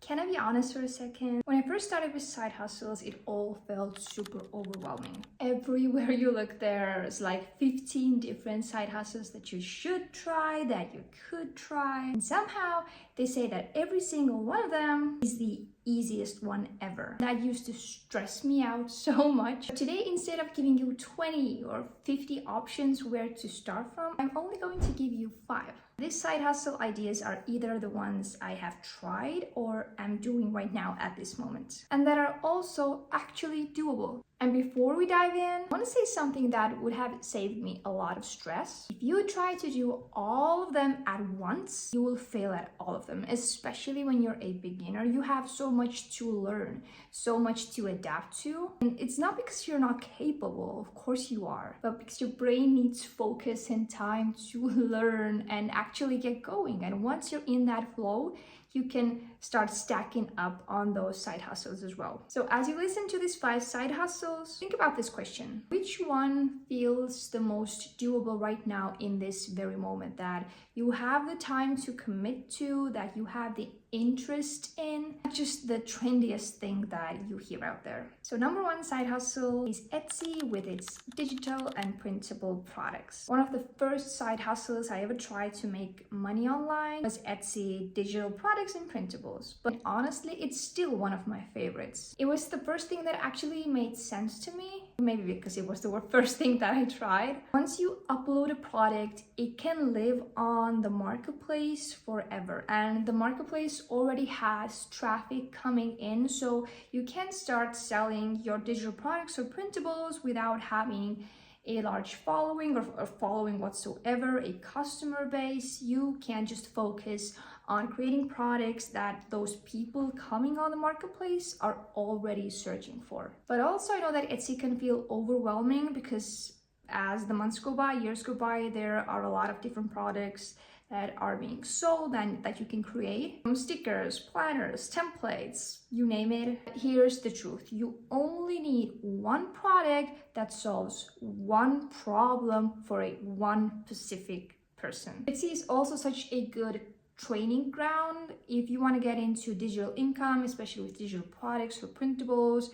Can I be honest for a second? When I first started with side hustles, it all felt super overwhelming. Everywhere you look, there's like 15 different side hustles that you should try, that you could try. And somehow they say that every single one of them is the easiest one ever. That used to stress me out so much. But today, instead of giving you 20 or 50 options where to start from, I'm only going to give you 5. These side hustle ideas are either the ones I have tried or I'm doing right now at this moment, and that are also actually doable. And before we dive in, I want to say something that would have saved me a lot of stress. If you try to do all of them at once, you will fail at all of them, especially when you're a beginner. You have so much to learn, so much to adapt to. And it's not because you're not capable, of course you are, but because your brain needs focus and time to learn and actually get going. And once you're in that flow, you can start stacking up on those side hustles as well. So as you listen to these 5 side hustles, think about this question. Which one feels the most doable right now in this very moment, that you have the time to commit to, that you have the interest in, not just the trendiest thing that you hear out there? So number 1 side hustle is Etsy with its digital and printable products. One of the first side hustles I ever tried to make money online was Etsy digital products and printables. But honestly, it's still one of my favorites. It was the first thing that actually made sense to me, maybe because it was the first thing that I tried. Once you upload a product, it can live on the marketplace forever. And the marketplace already has traffic coming in, so you can start selling your digital products or printables without having a large following or following whatsoever, a customer base. You can just focus on creating products that those people coming on the marketplace are already searching for. But also I know that Etsy can feel overwhelming because as the months go by, years go by, there are a lot of different products that are being sold and that you can create. From stickers, planners, templates, you name it. Here's the truth. You only need one product that solves one problem for one specific person. Etsy is also such a good training ground if you want to get into digital income, especially with digital products or printables.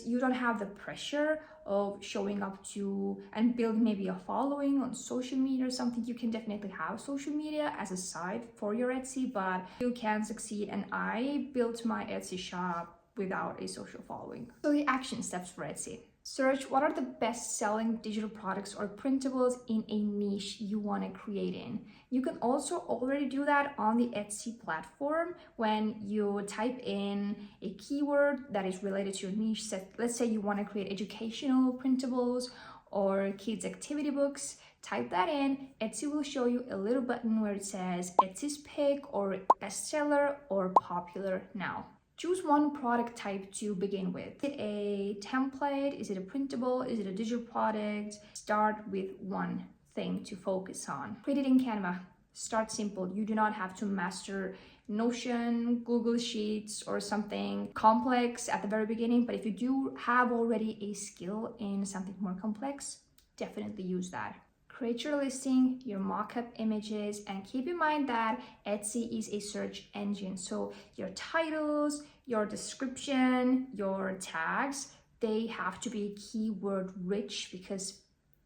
You don't have the pressure of showing up to and build maybe a following on social media or something. You can definitely have social media as a side for your Etsy, but you can succeed. And I built my Etsy shop without a social following. So the action steps for Etsy. Search what are the best-selling digital products or printables in a niche you want to create in. You can also already do that on the Etsy platform when you type in a keyword that is related to your niche. So let's say you want to create educational printables or kids activity books. Type that in. Etsy will show you a little button where it says Etsy's pick or bestseller or popular now. Choose one product type to begin with. Is it a template? Is it a printable? Is it a digital product? Start with one thing to focus on. Create it in Canva. Start simple. You do not have to master Notion, Google Sheets, or something complex at the very beginning. But if you do have already a skill in something more complex, definitely use that. Create your listing, your mock-up images, and keep in mind that Etsy is a search engine. So your titles, your description, your tags, they have to be keyword rich because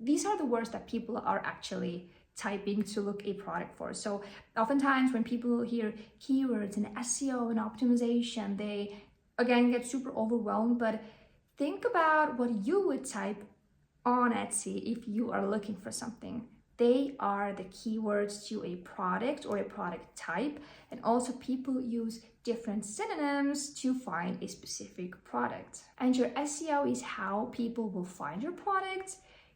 these are the words that people are actually typing to look a product for. So oftentimes when people hear keywords and SEO and optimization, they again get super overwhelmed. But think about what you would type on Etsy if you are looking for something. They are the keywords to a product or a product type, and also people use different synonyms to find a specific product. And your SEO is how people will find your product.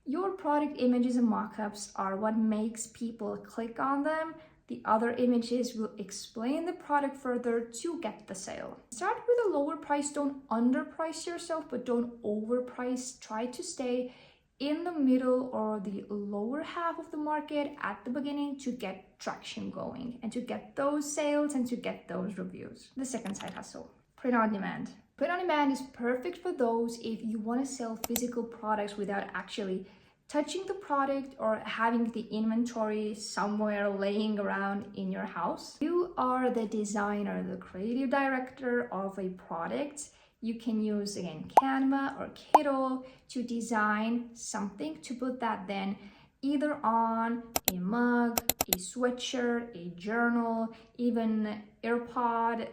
Your product images and mockups are what makes people click on them. The other images will explain the product further to get the sale. Start with a lower price. Don't underprice yourself, but don't overprice. Try to stay in the middle or the lower half of the market at the beginning to get traction going and to get those sales and to get those reviews. The second side hustle, print on demand. Print on demand is perfect for those if you want to sell physical products without actually touching the product or having the inventory somewhere laying around in your house. You are the designer, the creative director of a product. You can use, again, Canva or Kiddo to design something to put that then either on a mug, a sweatshirt, a journal, even AirPod,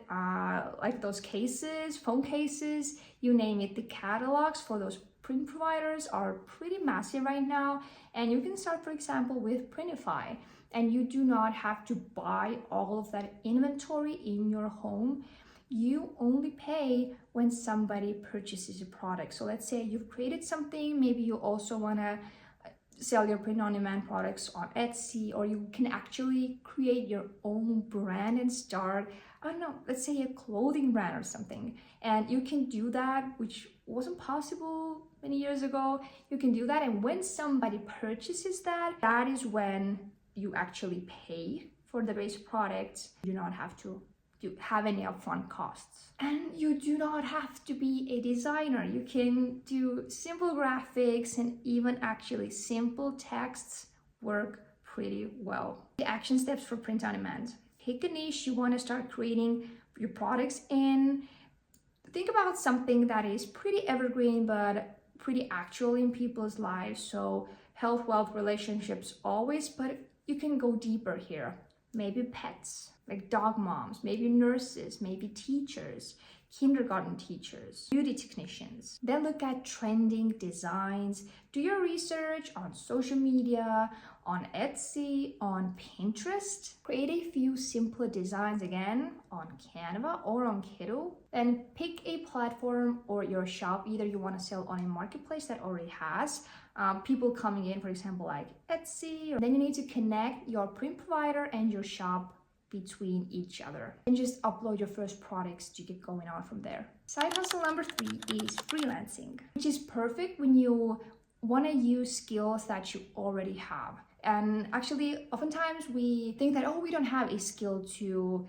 like those cases, phone cases, you name it. The catalogs for those print providers are pretty massive right now, and you can start, for example, with Printify, and you do not have to buy all of that inventory in your home. You only pay when somebody purchases a product. So let's say you've created something, maybe you also want to sell your print-on-demand products on Etsy, or you can actually create your own brand and start, I don't know, let's say a clothing brand or something. And you can do that, which wasn't possible many years ago. You can do that, and when somebody purchases that, that is when you actually pay for the base product. You do not have to have any upfront costs. And you do not have to be a designer. You can do simple graphics, and even actually simple texts work pretty well. The action steps for print on demand. Pick a niche you want to start creating your products in. Think about something that is pretty evergreen but pretty actual in people's lives. So health, wealth, relationships always, but you can go deeper here. Maybe pets, like dog moms, maybe nurses, maybe teachers, kindergarten teachers, beauty technicians. Then look at trending designs. Do your research on social media, on Etsy, on Pinterest. Create a few simple designs, again, on Canva or on Kiddo. Then pick a platform or your shop. Either you want to sell on a marketplace that already has people coming in, for example, like Etsy. Or then you need to connect your print provider and your shop between each other, and just upload your first products to get going on from there. Side hustle number 3 is freelancing, which is perfect when you want to use skills that you already have. And actually, oftentimes we think that, oh, we don't have a skill to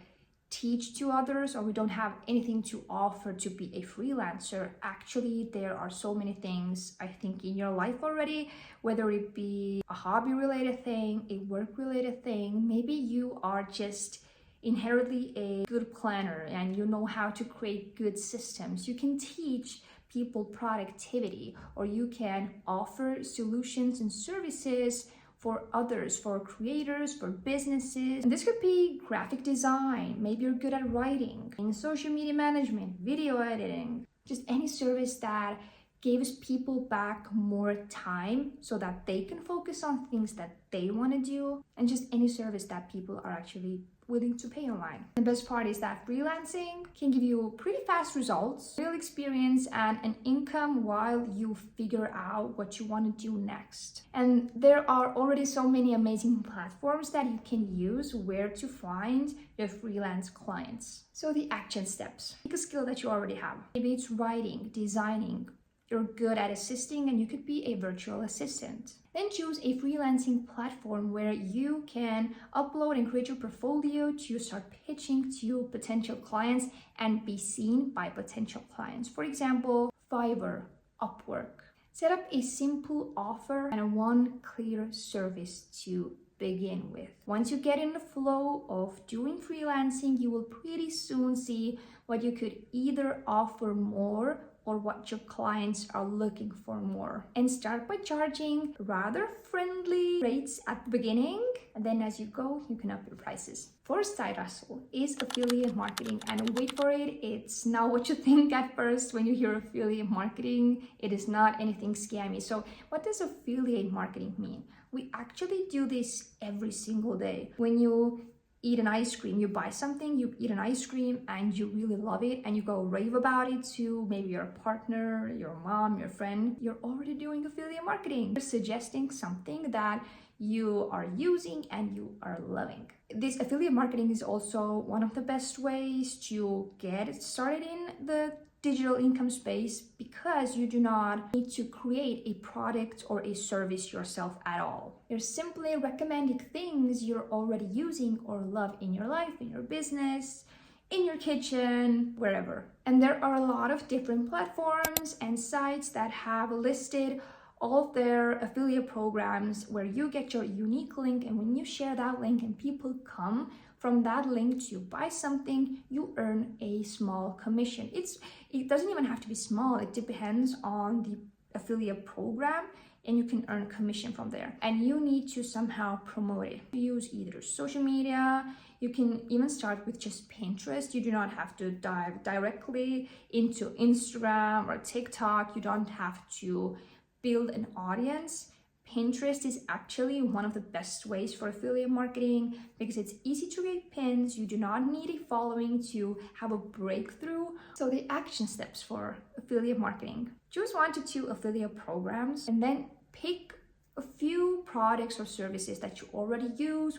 teach to others, or we don't have anything to offer to be a freelancer. Actually, there are so many things, I think, in your life already, whether it be a hobby related thing, a work related thing. Maybe you are just inherently a good planner and you know how to create good systems. You can teach people productivity, or you can offer solutions and services for others, for creators, for businesses. And this could be graphic design. Maybe you're good at writing, in social media management, video editing, just any service that gives people back more time so that they can focus on things that they want to do, and just any service that people are actually willing to pay online. The best part is that freelancing can give you pretty fast results, real experience, and an income while you figure out what you want to do next. And there are already so many amazing platforms that you can use where to find your freelance clients. So the action steps. Pick a skill that you already have. Maybe it's writing, designing. You're good at assisting, and you could be a virtual assistant. Then choose a freelancing platform where you can upload and create your portfolio to start pitching to potential clients and be seen by potential clients. For example, Fiverr, Upwork. Set up a simple offer and one clear service to begin with. Once you get in the flow of doing freelancing, you will pretty soon see what you could either offer more or what your clients are looking for more. And start by charging rather friendly rates at the beginning, and then as you go, you can up your prices. Fourth side hustle is affiliate marketing, and wait for it, it's not what you think at first when you hear affiliate marketing. It is not anything scammy. So what does affiliate marketing mean? We actually do this every single day. When you eat an ice cream, you buy something, you eat an ice cream and you really love it, and you go rave about it to maybe your partner, your mom, your friend, you're already doing affiliate marketing. You're suggesting something that you are using and you are loving. This affiliate marketing is also one of the best ways to get started in the digital income space, because you do not need to create a product or a service yourself at all. You're simply recommending things you're already using or love in your life, in your business, in your kitchen, wherever. And there are a lot of different platforms and sites that have listed all of their affiliate programs where you get your unique link, and when you share that link and people come from that link to buy something, you earn a small commission. It doesn't even have to be small, it depends on the affiliate program, and you can earn commission from there. And you need to somehow promote it. You use either social media, you can even start with just Pinterest. You do not have to dive directly into Instagram or TikTok. You don't have to build an audience. Pinterest is actually one of the best ways for affiliate marketing because it's easy to create pins. You do not need a following to have a breakthrough. So the action steps for affiliate marketing: choose 1 to 2 affiliate programs, and then pick a few products or services that you already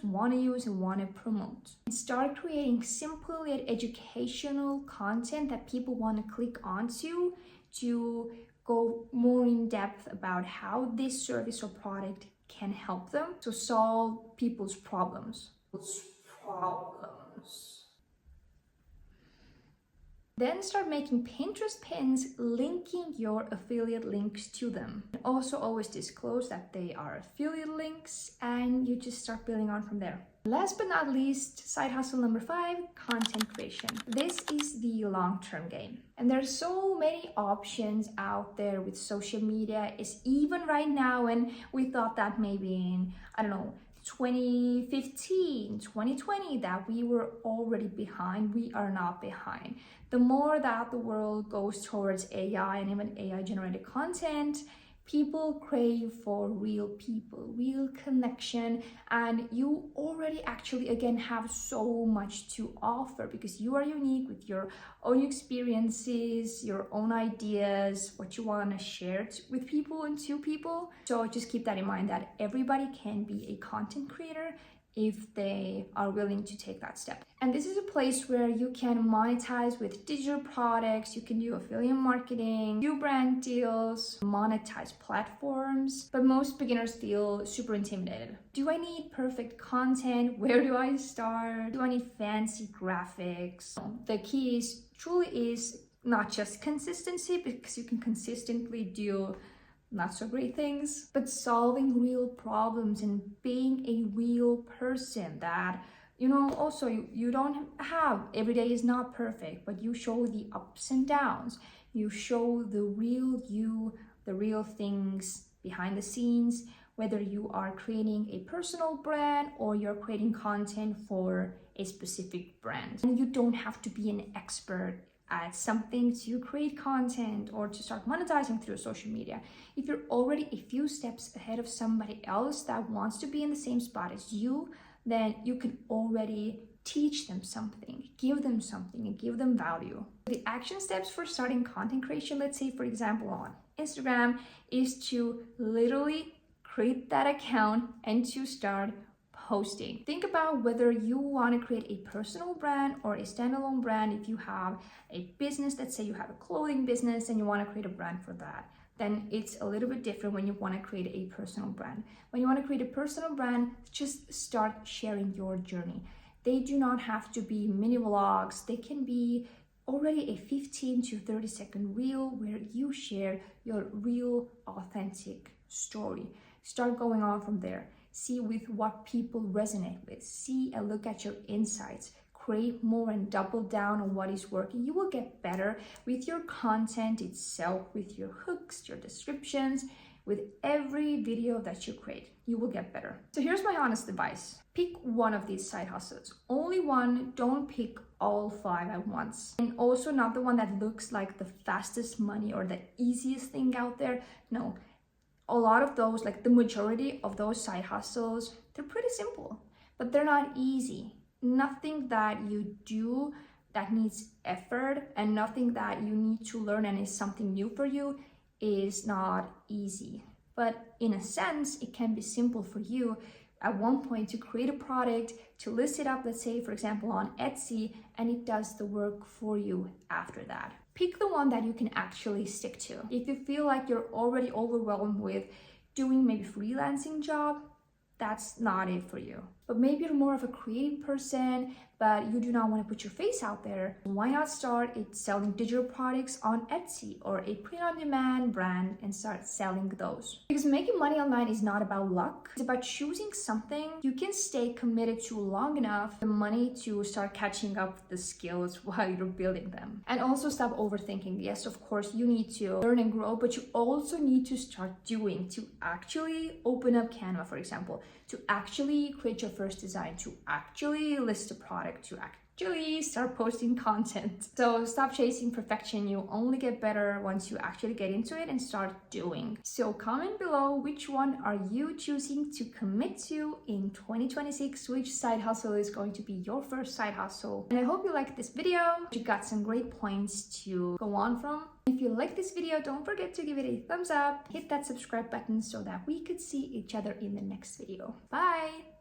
want to use and want to promote. And start creating simple yet educational content that people want to click onto to go more in depth about how this service or product can help them to solve people's problems. Then start making Pinterest pins, linking your affiliate links to them. And also always disclose that they are affiliate links, and you just start building on from there. Last but not least, side hustle number 5, content creation. This is the long-term game. And there's so many options out there with social media. It's even right now, and we thought that maybe in, 2015, 2020, that we were already behind. We are not behind. The more that the world goes towards AI and even AI generated content, people crave for real people, real connection, and you already actually again have so much to offer because you are unique with your own experiences, your own ideas, what you want to share with people and to people. So just keep that in mind that everybody can be a content creator if they are willing to take that step. And this is a place where you can monetize with digital products, you can do affiliate marketing, do brand deals, monetize platforms, but most beginners feel super intimidated. Do I need perfect content? Where do I start? Do I need fancy graphics? The key truly is not just consistency, because you can consistently do not so great things, but solving real problems and being a real person that, also you don't have, every day is not perfect, but you show the ups and downs. You show the real you, the real things behind the scenes, whether you are creating a personal brand or you're creating content for a specific brand. And you don't have to be an expert at something to create content or to start monetizing through social media. If you're already a few steps ahead of somebody else that wants to be in the same spot as you, then you can already teach them something, give them something, and give them value. The action steps for starting content creation, let's say for example on Instagram, is to literally create that account and to start posting. Think about whether you want to create a personal brand or a standalone brand. If you have a business, let's say you have a clothing business and you want to create a brand for that, then it's a little bit different when you want to create a personal brand. When you want to create a personal brand, just start sharing your journey. They do not have to be mini vlogs. They can be already a 15 to 30 second reel where you share your real authentic story. Start going on from there. See with what people resonate with. See and look at your insights. Create more and double down on what is working. You will get better with your content itself, with your hooks, your descriptions, with every video that you create. You will get better. So here's my honest advice. Pick one of these side hustles. Only one. Don't pick all 5 at once. And also not the one that looks like the fastest money or the easiest thing out there. No. A lot of those, like the majority of those side hustles, they're pretty simple, but they're not easy. Nothing that you do that needs effort and nothing that you need to learn and is something new for you is not easy. But in a sense, it can be simple for you at one point to create a product, to list it up, let's say, for example, on Etsy, and it does the work for you after that. Pick the one that you can actually stick to. If you feel like you're already overwhelmed with doing maybe freelancing job, that's not it for you. But maybe you're more of a creative person, but you do not want to put your face out there. Why not start selling digital products on Etsy or a print-on-demand brand and start selling those? Because making money online is not about luck. It's about choosing something you can stay committed to long enough, the money to start catching up with the skills while you're building them. And also stop overthinking. Yes, of course, you need to learn and grow, but you also need to start doing, to actually open up Canva, for example, to actually create your first design, to actually list a product, to actually start posting content. So stop chasing perfection. You only get better once you actually get into it and start doing. So comment below, which one are you choosing to commit to in 2026? Which side hustle is going to be your first side hustle? And I hope you liked this video. You got some great points to go on from. If you like this video, don't forget to give it a thumbs up, hit that subscribe button so that we could see each other in the next video. Bye!